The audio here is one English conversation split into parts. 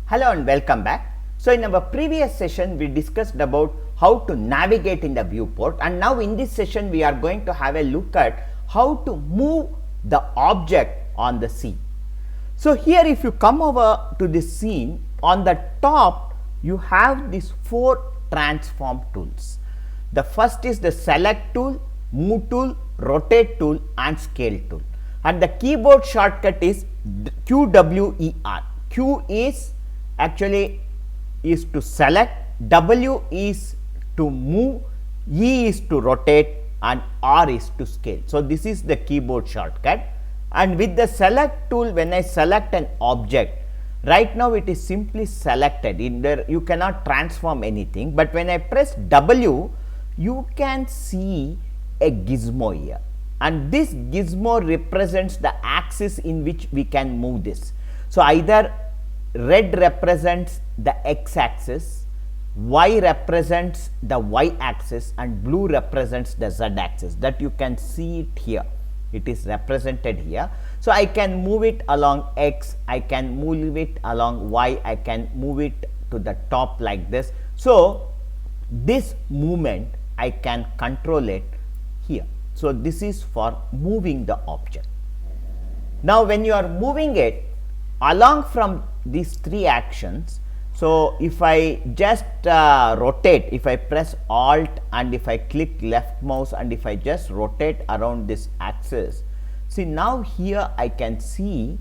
Hello and welcome back. So in our previous session we discussed about how to navigate in the viewport, and now in this session we are going to have a look at how to move the object on the scene. So here if you come over to this scene, on the top you have these four transform tools. The first is the select tool, move tool, rotate tool and scale tool, and the keyboard shortcut is QWER. Q is actually is to select, W is to move, E is to rotate and R is to scale. So this is the keyboard shortcut, and with the select tool, when I select an object, right now it is simply selected. In there you cannot transform anything, but when I press W, you can see a gizmo here, and this gizmo represents the axis in which we can move this. So either red represents the x-axis, y represents the y-axis and blue represents the z-axis. That you can see it here, it is represented here. So I can move it along x, I can move it along y, I can move it to the top like this. So this movement I can control it here. So this is for moving the object. Now when you are moving it along from these three actions, so if I just rotate, if I press Alt and if I click left mouse and if I just rotate around this axis, see now here I can see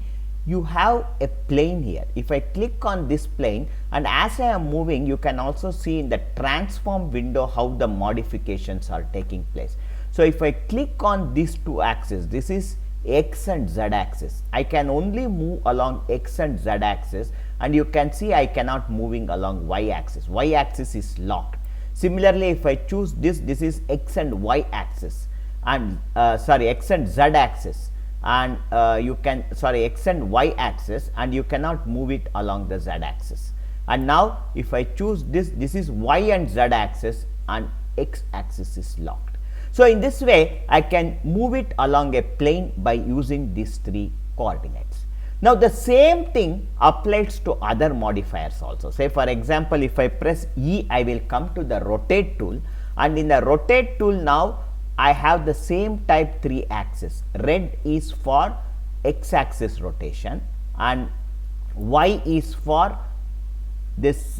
you have a plane here. If I click on this plane, and as I am moving, you can also see in the transform window how the modifications are taking place. So if I click on these two axes, this is x and z axis, I can only move along x and z axis, and you can see I cannot moving along y axis. Y axis is locked. Similarly, if I choose this, this is x and y axis, and x and z axis, and x and y axis, and you cannot move it along the z axis. And now if I choose this, this is y and z axis, and x axis is locked. So in this way I can move it along a plane by using these three coordinates. Now the same thing applies to other modifiers also. Say for example, if I press E, I will come to the rotate tool, and in the rotate tool now I have the same type three axis. Red is for x axis rotation, and y is for this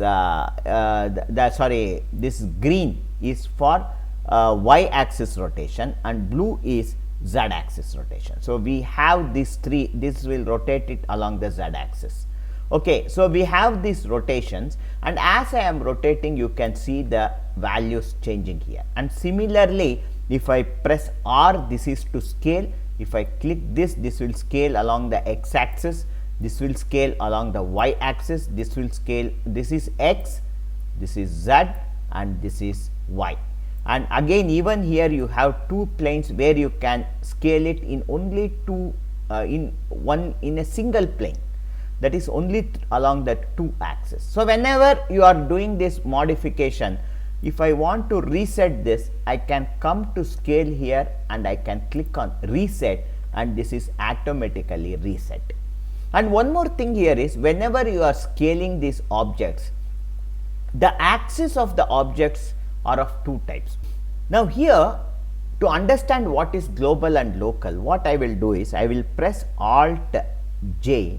this green is for y axis rotation, and blue is z axis rotation. So we have these three, this will rotate it along the z axis. Okay, so we have these rotations, and as I am rotating you can see the values changing here. And similarly, if I press R, this is to scale. If I click this, this will scale along the x axis, this will scale along the y axis, this will scale, this is x, this is z, and this is y. And again, even here you have two planes where you can scale it in only two in a single plane, that is only along the two axes. So whenever you are doing this modification, if I want to reset this, I can come to scale here and I can click on reset, and this is automatically reset. And one more thing here is, whenever you are scaling these objects, the axis of the objects are of two types. Now here, to understand what is global and local, what I will do is I will press Alt J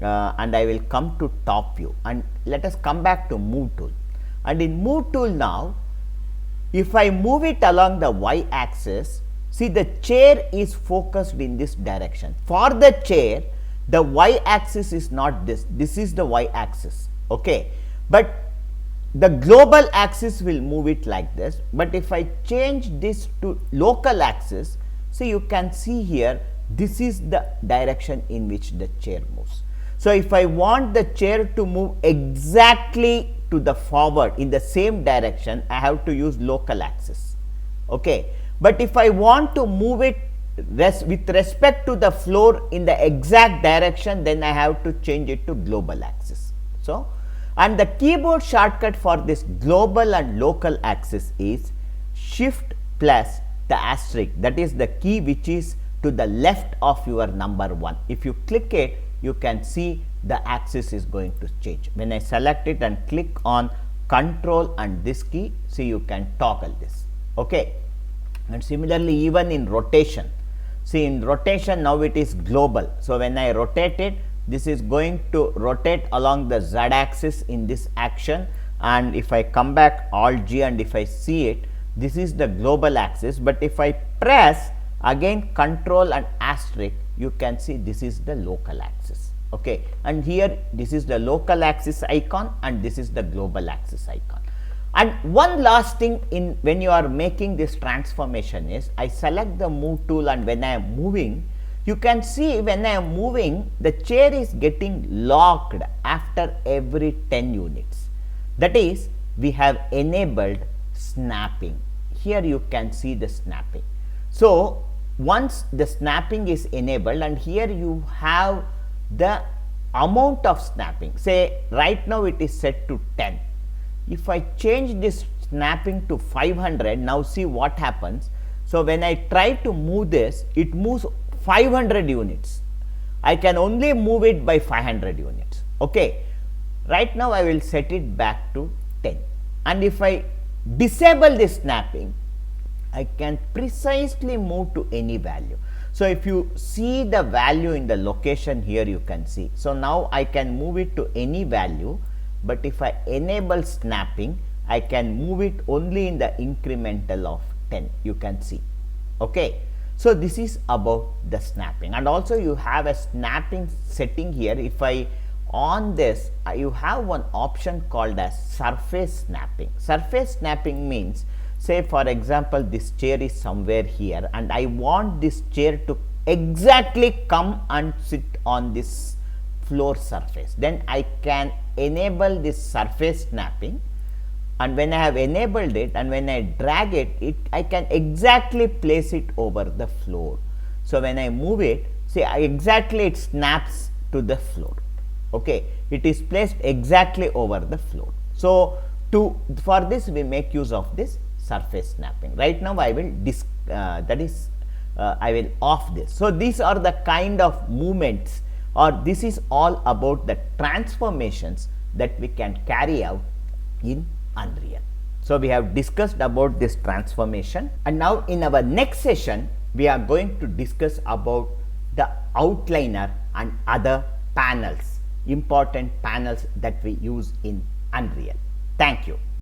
and I will come to top view, and let us come back to move tool. And in move tool now, if I move it along the y axis, see the chair is focused in this direction. For the chair, the y axis is not this, this is the y axis, okay, but the global axis will move it like this. But if I change this to local axis, so you can see here, this is the direction in which the chair moves. So if I want the chair to move exactly to the forward in the same direction, I have to use local axis, okay. But if I want to move it with respect to the floor in the exact direction, then I have to change it to global axis. So, and the keyboard shortcut for this global and local axis is Shift plus the asterisk, that is the key which is to the left of your number 1. If you click it, you can see the axis is going to change. When I select it and click on control and this key, see, you can toggle this. Okay. And similarly, even in rotation, see, in rotation now it is global. So when I rotate it, this is going to rotate along the z axis in this action, and if I come back Alt G and if I see it, this is the global axis. But if I press again control and asterisk, you can see this is the local axis. Okay, and here this is the local axis icon and this is the global axis icon. And one last thing, in when you are making this transformation is, I select the move tool, and when I am moving, you can see when I am moving, the chair is getting locked after every 10 units. That is, we have enabled snapping. Here you can see the snapping. So once the snapping is enabled, and here you have the amount of snapping, say right now it is set to 10. If I change this snapping to 500, now see what happens. So when I try to move this, it moves 500 units. I can only move it by 500 units. Okay. Right now I will set it back to 10. And if I disable this snapping, I can precisely move to any value. So if you see the value in the location here, you can see. So now I can move it to any value. But if I enable snapping, I can move it only in the incremental of 10, you can see. Okay. So this is about the snapping, and also you have a snapping setting here. If I on this, you have one option called as surface snapping. Surface snapping means, say for example, this chair is somewhere here and I want this chair to exactly come and sit on this floor surface. Then I can enable this surface snapping, and when I have enabled it and when I drag it, I can exactly place it over the floor. So when I move it, see, exactly it snaps to the floor. Okay, it is placed exactly over the floor. So for this we make use of this surface snapping. Right now I will I will off this. So these are the kind of movements, or this is all about the transformations that we can carry out in Unreal. So we have discussed about this transformation, and now in our next session we are going to discuss about the outliner and other panels, important panels that we use in Unreal. Thank you.